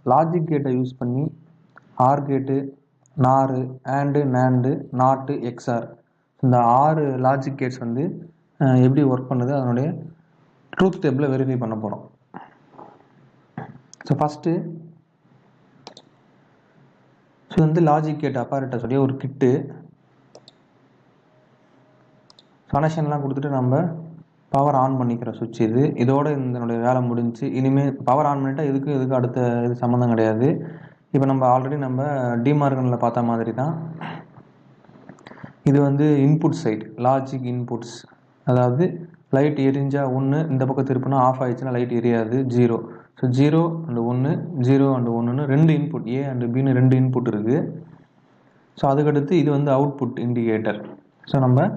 Logic கேட்டை use பண்ணி R கேட்டு, நாரு, ஆண்டு, நேண்டு, நாட்டு, எக்ஸ்ஆர் இந்த 6 லாஜிக் கேட்ஸ் வந்து எப்படி ஒர்க் பண்ணுது அதனுடைய ட்ரூத் டேபிளில் வெரிஃபை பண்ண போகிறோம். ஸோ ஃபஸ்ட்டு வந்து லாஜிக் கேட் அப்பாரேட்டர் சொல்லி ஒரு கிட்டு கனெக்ஷன்லாம் கொடுத்துட்டு நம்ம பவர் ஆன் பண்ணிக்கிற சுவிட்ச் இது. இதோட இதனுடைய வேலை முடிஞ்சு. இனிமேல் பவர் ஆன் பண்ணிட்டா இதுக்கு அடுத்த இது சம்மந்தம் கிடையாது. இப்போ நம்ம ஆல்ரெடி நம்ம டிமார்கனில் பார்த்த மாதிரி தான் இது வந்து இன்புட் சைட் லாஜிக் இன்புட்ஸ். அதாவது லைட் எரிஞ்சால் 1, இந்த பக்கம் திருப்பினா ஆஃப் ஆகிடுச்சுன்னா லைட் எரியாது, 0. ஸோ 0 அண்ட் 1, 0 அண்ட் 1ன்னு 2 இன்புட், ஏ அண்ட் பின்னு 2 இன்புட் இருக்குது. ஸோ அதுக்கடுத்து இது வந்து அவுட்புட் இண்டிகேட்டர். ஸோ நம்ம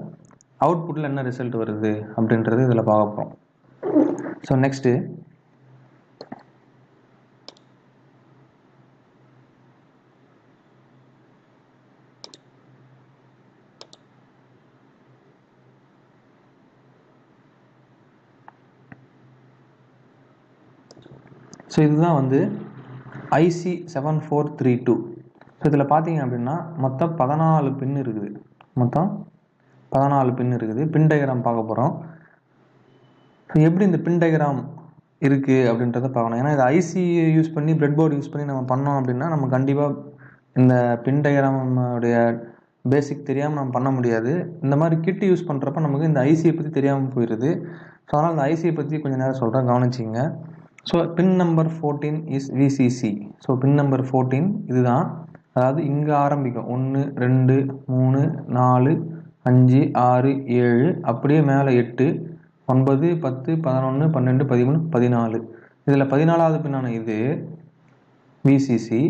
அவுட்புட்டில் என்ன ரிசல்ட் வருது அப்படின்றது இதில் பார்க்க போகிறோம். ஸோ நெக்ஸ்ட்டு ஸோ இதுதான் வந்து ஐசி 7432. ஸோ இதில் பார்த்தீங்க அப்படின்னா மொத்தம் 14 பின் இருக்குது. மொத்தம் 14 பின் இருக்குது. பின் டயக்ராம் பார்க்க போகிறோம். ஸோ எப்படி இந்த பின் டயக்ராம் இருக்குது அப்படின்றத பார்க்கணும். ஏன்னா இது ஐசி யூஸ் பண்ணி பிரெட் போர்டு யூஸ் பண்ணி நம்ம பண்ணோம் அப்படின்னா நம்ம கண்டிப்பாக இந்த பின் டயக்ராமுடைய பேசிக் தெரியாமல் நம்ம பண்ண முடியாது. இந்த மாதிரி கிட் யூஸ் பண்ணுறப்ப நமக்கு இந்த ஐசியை பற்றி தெரியாமல் போயிடுது. ஸோ அதனால் இந்த ஐசியை பற்றி கொஞ்சம் நேரம் சொல்கிறேன், கவனிச்சிங்க. So pin number 14 is VCC. So pin number 14 இதுதான். அதாவது இங்கே ஆரம்பிக்கும் 1, 2, 3, 4, 5, 6, 7, அப்படியே மேலே 8, 9, 10, 11, 12, 13, 14. இதில் 14வது பின்னான இது விசிசி,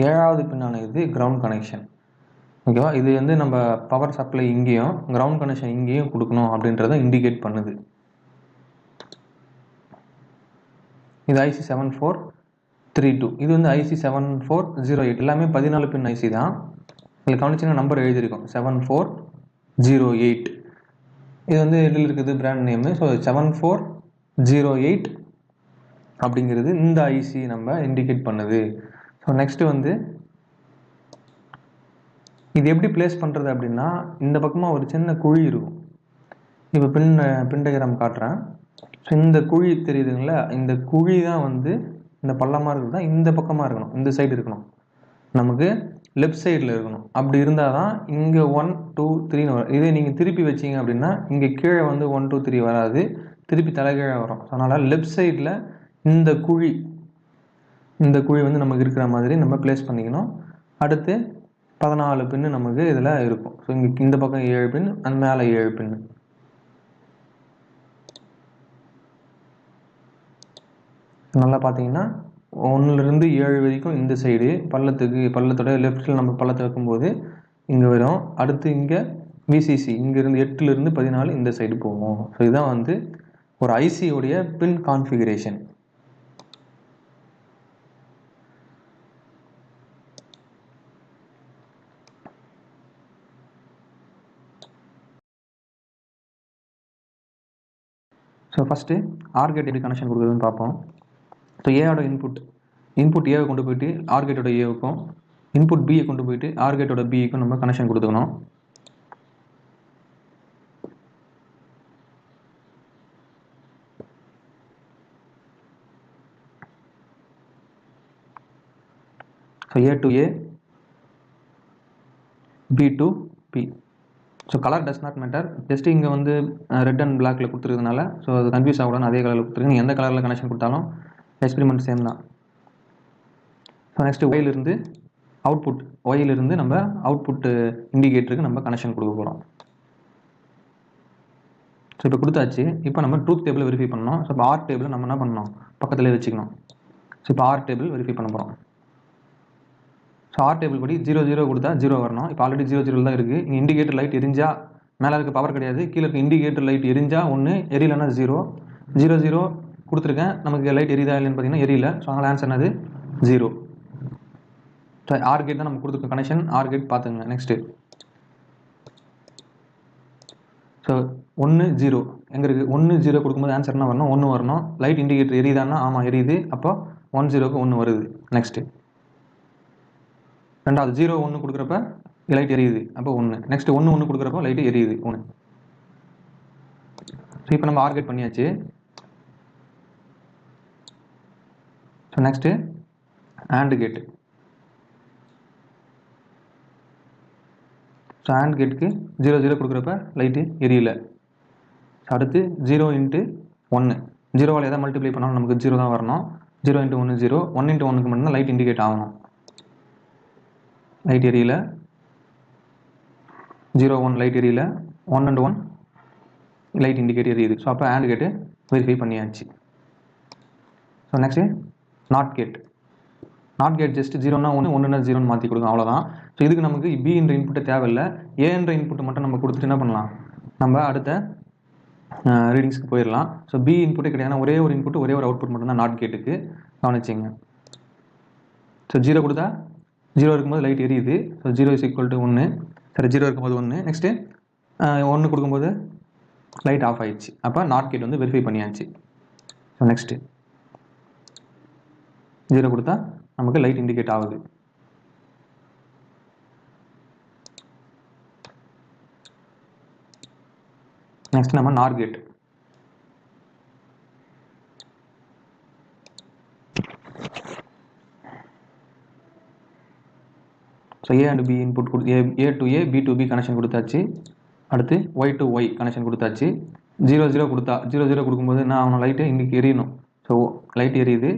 7வது பின்னான இது கிரவுண்ட் கனெக்ஷன். ஓகேவா? இது வந்து நம்ம பவர் சப்ளை இங்கேயும் கிரவுண்ட் கனெக்ஷன் இங்கேயும் கொடுக்கணும் அப்படின்றத இண்டிகேட் பண்ணுது. இது ஐசி 7432. இது வந்து ஐசி 7408. எல்லாமே 14 பின் ஐசி தான். இதில் கவனிச்சிங்கன்னா நம்பர் எழுதியிருக்கோம் 7408. இது வந்து இதில் இருக்குது பிராண்ட் நேமு. ஸோ 7408 அப்படிங்கிறது இந்த ஐசி நம்ம இண்டிகேட் பண்ணுது. ஸோ நெக்ஸ்ட்டு வந்து இது எப்படி பிளேஸ் பண்ணுறது அப்படின்னா இந்த பக்கமாக ஒரு சின்ன குழி இருக்கும். இப்போ பின் டயக்ராம் காட்டுறேன். ஸோ இந்த குழி தெரியுதுங்களா? இந்த குழி தான் வந்து இந்த பள்ளமாக இருக்குது தான் இந்த பக்கமாக இருக்கணும், இந்த சைடு இருக்கணும், நமக்கு லெஃப்ட் சைடில் இருக்கணும். அப்படி இருந்தால் தான் இங்கே 1, 2, 3ன்னு வரும். இதே நீங்கள் திருப்பி வச்சிங்க அப்படின்னா இங்கே கீழே வந்து 1, 2, 3 வராது, திருப்பி தலைகீழே வரும். அதனால் லெஃப்ட் சைடில் இந்த குழி வந்து நமக்கு இருக்கிற மாதிரி நம்ம பிளேஸ் பண்ணிக்கணும். அடுத்து 14 பின்னு நமக்கு இதில் இருக்கும். ஸோ இங்கே இந்த பக்கம் 7 பின், அந்த மேலே 7 பின்னு. நல்லா பார்த்தீங்கன்னா 1லேருந்து 7 வரைக்கும் இந்த சைடு பள்ளத்தோட லெஃப்டில் நம்ம பள்ளத்தை வைக்கும்போது இங்கே வரும். அடுத்து இங்கே விசிசி இங்கேருந்து 8லேருந்து 14 இந்த சைடு போகும். ஸோ இதுதான் வந்து ஒரு ஐசியோடைய pin configuration. So first OR gate எப்படி கனெக்ஷன் கொடுக்குறதுன்னு பார்ப்போம். ஸோ ஏவோட இன்புட் ஏவை கொண்டு போயிட்டு ஆர் கேட்டோட ஏவுக்கும், இன்புட் பியை கொண்டு போயிட்டு ஆர் கேட்டோட பிக்கும் நம்ம கனெக்ஷன் கொடுத்துக்கணும். So A to A, B to B. So colour does not matter. Just இங்கே வந்து ரெட் அண்ட் பிளாக்ல கொடுத்துருக்கனால ஸோ அது கன்ஃபியூஸ் ஆகக்கூடாது. அதே கலரில் கொடுத்துருக்கு. நீங்கள் எந்த கலரில் கனெக்ஷன் கொடுத்தாலும் எக்ஸ்பெரிமெண்ட் சேம் தான். ஸோ நெக்ஸ்ட்டு ஒயிலிருந்து நம்ம அவுட்புட்டு இண்டிகேட்டருக்கு நம்ம கனெக்ஷன் கொடுக்க போகிறோம். ஸோ இப்போ கொடுத்தாச்சு. இப்போ நம்ம ட்ரூத் டேபிளை வெரிஃபை பண்ணணும். ஸோ இப்போ ஆர் டேபிளை நம்ம என்ன பண்ணணும், பக்கத்துலேயே வச்சுக்கணும். ஸோ இப்போ ஆர் டேபிள் வெரிஃபை பண்ண போகிறோம். ஸோ ஆர் டேபிள் படி 0, 0 கொடுத்தா 0 வரணும். இப்போ ஆல்ரெடி 0, 0 தான் இருக்குது. இங்கே இண்டிகேட்டர் லைட் எரிஞ்சால் மேலே இருக்க பவர் கிடையாது, கீழே இருக்க இண்டிகேட்டர் லைட் எரிஞ்சால் 1, எரியலைன்னா 0. 0, 0 கொடுத்துருக்கேன். நமக்கு லைட் எரியுதா இல்லைன்னு பார்த்தீங்கன்னா எரியல. ஸோ அதனால் ஆன்சர் என்னது 0. ஸோ ஆர் கேட் தான் நம்ம கொடுத்துருக்க கனெக்ஷன். ஆர் கேட் பார்த்துங்க. நெக்ஸ்ட்டு ஸோ 1, 0 எங்கே இருக்குது? 1, 0 கொடுக்கும்போது ஆன்சர் என்ன வரணும்? 1 வரணும். லைட் இண்டிகேட்டர் எரியுதான்னா ஆமாம் எரியுது. அப்போ 1 0க்கு 1 வருது. நெக்ஸ்ட்டு ரெண்டாவது 0 1 கொடுக்குறப்ப லைட் எரியுது, அப்போ 1. நெக்ஸ்ட் 1 1 கொடுக்குறப்போ லைட்டு எரியுது 1. ஸோ இப்போ நம்ம ஆர் கேட் பண்ணியாச்சு. ஸோ நெக்ஸ்ட்டு AND கேட்டு. ஸோ AND கேட்டுக்கு 0 0 கொடுக்குறப்ப லைட்டு எரியல. ஸோ அடுத்து 0 × 1. 0வால் எதை மல்டிப்ளை பண்ணாலும் நமக்கு 0 தான் வரணும். 0 × 1 0, 1 × 1க்கு மட்டும்தான் லைட் இண்டிகேட் ஆகணும். லைட் எரியல. 0 1 லைட் எரியல. 1 × 1 லைட் இண்டிகேட் எரியுது. ஸோ அப்போ AND கேட்டு வெரிஃபை பண்ணியாச்சு. So next not gate. Not gate just 0னா 1, 1னா 0ன்னு மாற்றி கொடுக்கும், அவ்வளோதான். ஸோ இதுக்கு நமக்கு B என்ற இன்புட்டை தேவையில்லை. A என்ற இன்புட்டை மட்டும் நம்ம கொடுத்துட்டு என்ன பண்ணலாம், நம்ம அடுத்த ரீடிங்ஸ்க்கு போயிடலாம். ஸோ B இன்புட்டே கிடையாது, ஒரே ஒரு இன்புட் ஒரே ஒரு அவுட்புட் மட்டும்தான் நாட் கேட்டுக்கு, கவனிச்சிங்க. ஸோ 0 கொடுத்தா 0 இருக்கும்போது லைட் எரியுது. ஸோ 0 = 1. சரி, 0 இருக்கும்போது 1. நெக்ஸ்ட்டு 1 கொடுக்கும்போது லைட் ஆஃப் ஆயிடுச்சு. அப்போ நாட் கேட் வந்து வெரிஃபை பண்ணியாச்சு. ஸோ நெக்ஸ்ட்டு 0 கொடுத்தா நமக்கு லைட் இண்டிகேட் ஆகுது. நெக்ஸ்ட் நம்ம NOR gate. So A and B input A to A, B to B connection கொடுத்தாச்சு. அடுத்து Y to Y கனெக்ஷன் கொடுத்தாச்சு. 0 0 கொடுத்தா 0 0 கொடுக்கும்போது என்ன ஆகணும், லைட்டு இன்றைக்கி எரியணும். ஸோ லைட் எரியுது.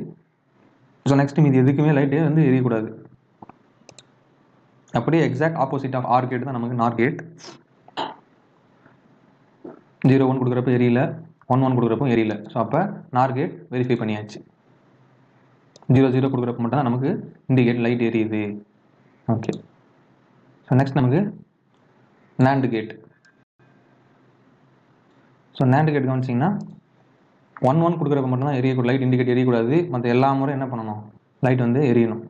ஸோ நெக்ஸ்ட் மீது எதுக்குமே லைட்டு வந்து எரியக்கூடாது. அப்படியே exact opposite of OR gate தான் நமக்கு NOR கேட். 0 1 கொடுக்குறப்ப எரியல, 1 1 கொடுக்குறப்போ எரியல. ஸோ அப்போ NOR கேட் வெரிஃபை பண்ணியாச்சு. 0 0 கொடுக்குறப்ப மட்டும் தான் நமக்கு இண்டிகேட் லைட் எரியுது. ஓகே. ஸோ நெக்ஸ்ட் நமக்கு NAND gate. So NAND gate கவனிச்சிங்கன்னா 1 1 கொடுக்குறப்ப மட்டும் தான் எரியக்கூடாது, லைட் இண்டிகேட் எரியக்கூடாது. மற்ற எல்லா முறை என்ன பண்ணணும், லைட் வந்து எரியணும்.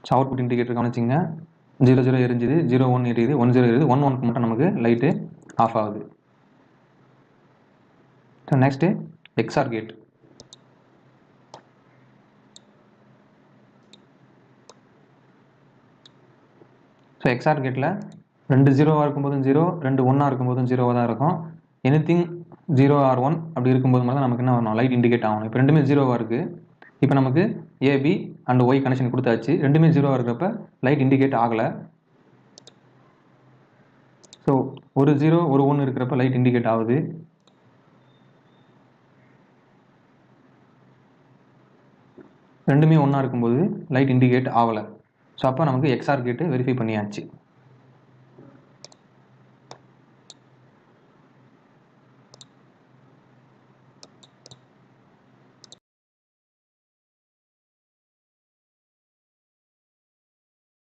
ஸோ அவுட்புட் இண்டிகேட்டர் கவனிச்சிங்க, 0 0 எரிஞ்சுது, 0 1 எரியுது, 1 0 எரியுது, 1 1க்கு மட்டும் நமக்கு லைட்டு ஆஃப் ஆகுது. So next XOR gate. So XOR கேட்டில் 2 0வாக இருக்கும்போதும் 0, 2 1ஆக இருக்கும்போதும் 0வாக தான் இருக்கும். எனிதிங் 0 or 1 அப்படி இருக்கும்போது மட்டும் நமக்கு என்ன வரணும், லைட் இண்டிகேட் ஆகணும். இப்போ ரெண்டுமே 0வாக இருக்குது. இப்போ நமக்கு AB and Y கனெக்ஷன் கொடுத்தாச்சு. ரெண்டுமே 0வாக இருக்கிறப்ப லைட் இண்டிகேட் ஆகலை. ஸோ ஒரு 0 ஒரு 1 இருக்கிறப்ப லைட் இண்டிகேட் ஆகுது. ரெண்டுமே ஒன்றா இருக்கும்போது லைட் இண்டிகேட் ஆகலை. ஸோ அப்போ நமக்கு XOR கேட்டு வெரிஃபை பண்ணியாச்சு.